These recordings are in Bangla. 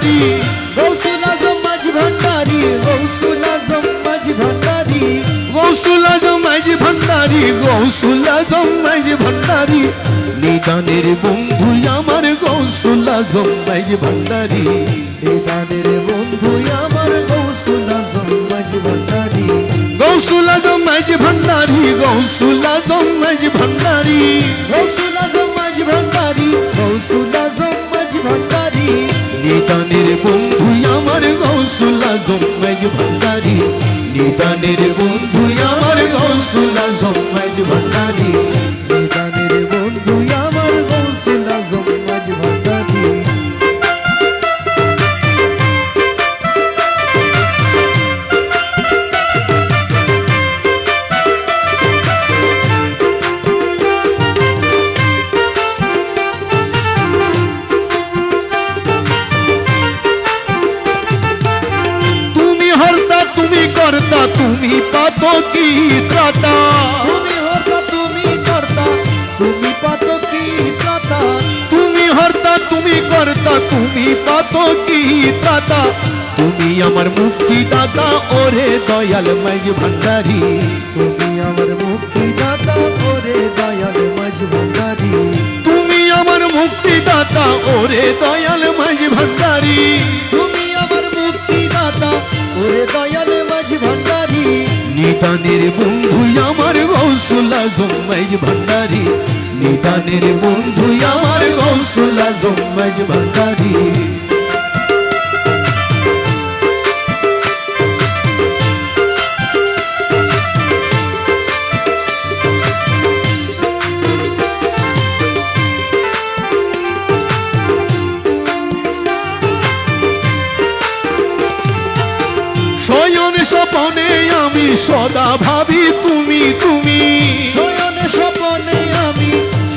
ভান্ডারি গৌসুল আজম মাঝি ভান্ডারি গৌসুল আজম মাঝি ভান্ডারি গৌসুল আজম মাঝি ভান্ডারি গৌসুল আজম মাঝি ভান্ডারি নিদানের বন্ধু আমার গৌসুল আজম মাঝি ভান্ডারি নিদানের বন্ধু আমার গৌসুল আজম মাঝি ভান্ডারি গৌসুল আজম মাঝি ভান্ডারি গৌসুল আজম মাঝি ভান্ডারি গৌসুল আজম মাঝি ভান্ডারি গৌসুল আজম মাঝি ভান্ডারি নিদানের বন্ধু আমার গৌসুল আজম মাঝি ভান্ডারি নিদানের বন্ধু আমার গৌসুল আজম মাঝি ভান্ডারি নিদানের বন্ধু আমার গৌসুল আজম মাঝি ভান্ডারি কর্তা তুমি পাতকি ত্রাতা তুমি হর্তা তুমি কর্তা তুমি পাতকি ত্রাতা তুমি হর্তা তুমি কর্তা তুমি পাতকি ত্রাতা তুমি আমার মুক্তিদাতা ওরে দয়াল মাঝি ভান্ডারি তুমি আমার মুক্তিদাতা ওরে দয়াল মাঝি ভান্ডারি তুমি আমার মুক্তিদাতা ওরে দয়াল মাঝি ভান্ডারি তুমি আমার মুক্তিদাতা ওরে দয়াল মাঝি ভান্ডারি নিদানের বন্ধু আমার গৌসুল আজম মাঝি ভান্ডারি নিদানের বন্ধু আমার গৌসুল আজম মাঝি ভান্ডারি শয়ন স্বপনে আমি সদা ভাবি তুমি তুমি শয়ন স্বপনে আমি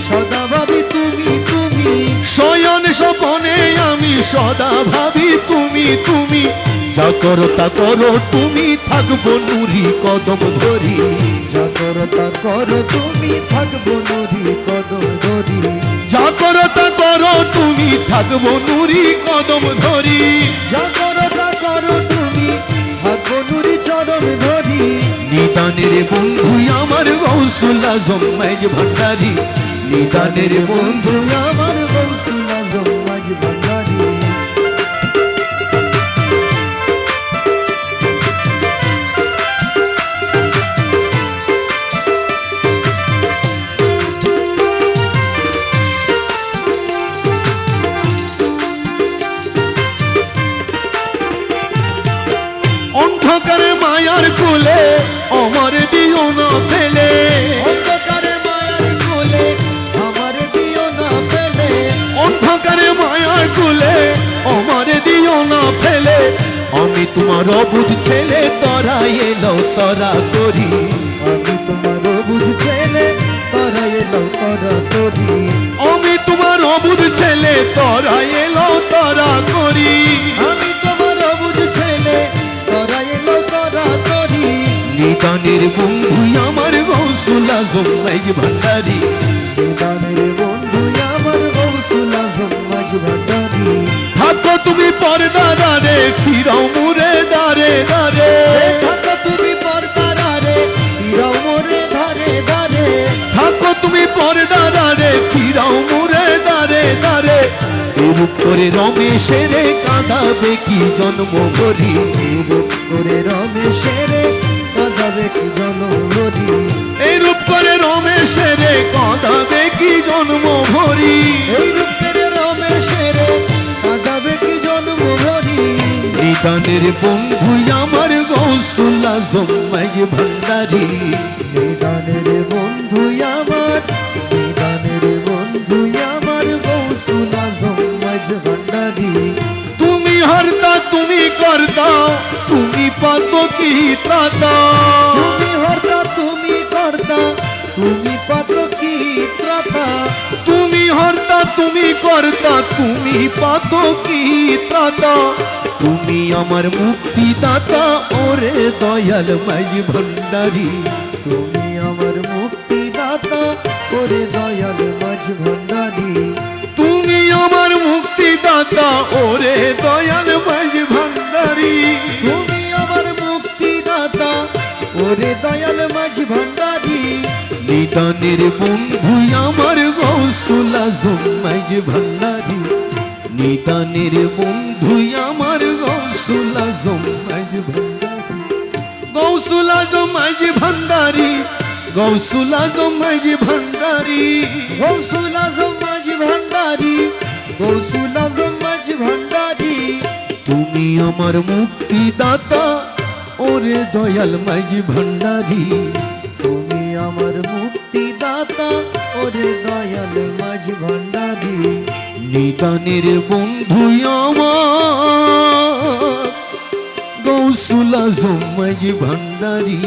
সদা ভাবি তুমি তুমি শয়ন স্বপনে আমি সদা ভাবি তুমি তুমি যা করো তা করো তুমি থাকবো নুরি কদম ধরি যা করো তা করো তুমি থাকবো নুরি কদম ধরি যা করো তা করো তুমি থাকবো নুরি কদম ধরি যা করো তা করো তুমি থাকবো নুরি চরণ ধরি নিদানের বন্ধু আমার গৌসুল আজম মাঝি ভান্ডারি নিদানের বন্ধু আমার গৌসুল আজম মাঝি ভান্ডারি অন্ধকারে মায়ার কোলে আমার দিও না ফেলে অন্ধকারে মায়ার কোলে আমার দিও না ফেলে অন্ধকারে মায়ার কোলে আমার দিও না ফেলে আমি তোমার অবুধ ছেলে তরা এলো তরা করি আমি তোমার বুঝ ছেলে তোরা এলো তোরা তোরি আমি তোমার অবুধ ছেলে তরা এলো তরা করি আমি তোমার বুঝ ছেলে তোরা এলো তোরা তোরি নিদানের বন্ধু আমার গৌসুল আজম মাঝি ভান্ডারি নিদানের বন্ধু আমার গৌসুল আজম মাঝি ভান্ডারি থাকো তুমি পর্দা দারে ফিরাও মুরে দারে দারে থাকো তুমি পর্দারা রে ফিরাও মোরে ধারে ধারে থাকো তুমি পর্দা দারে ফিরাও মুরে দারে দারে এরূপ করে রমেশের কাঁদাবে কি জন্ম ভরি রূপ করে রমেশের কাঁদাবে কি জনমরি এরূপ করে রমেশের কাঁদাবে কি জন্ম ভরি এই রূপ করে রমেশের কাঁদাবে কি জন্মভরি নিদানের বন্ধু আমার গৌসুল আজম মাঝি ভান্ডারি নিদানের বন্ধু আমার নিদানের বন্ধু আমার গৌসুল আজম মাঝি ভান্ডারি তুমি হর্তা তুমি কর্তা তুমি পাতকি ত্রাতা তুমি হর্তা তুমি কর্তা তুমি পাতকি ত্রাতা তুমি হর্তা তুমি কর্তা তুমি পাতকি ত্রাতা তুমি আমার মুক্তিদাতা ওরে দয়াল মাঝি ভান্ডারি তুমি আমার মুক্তিদাতা ওরে দয়াল মাঝি ভান্ডারি তুমি আমার মুক্তিদাতা ওরে দয়াল নিদানের বন্ধু আমার গৌসুল আজম মাঝি ভান্ডারি নিদানের বন্ধু আমার গৌসুল আজম মাঝি ভান্ডারি গৌসুল আজম মাঝি ভান্ডারি গৌসুল আজম মাঝি ভান্ডারি গৌসুল আজম মাঝি ভান্ডারি গৌসুল আজম মাঝি ভান্ডারি তুমি আমার মুক্তিদাতা ওরে দয়াল মাঝি ভান্ডারি তুমি আমার মুক্তিদাতা ওরে দয়াল মাঝি ভান্ডারি নিদানের বন্ধু আমার গৌসুল আজম মাঝি ভান্ডারি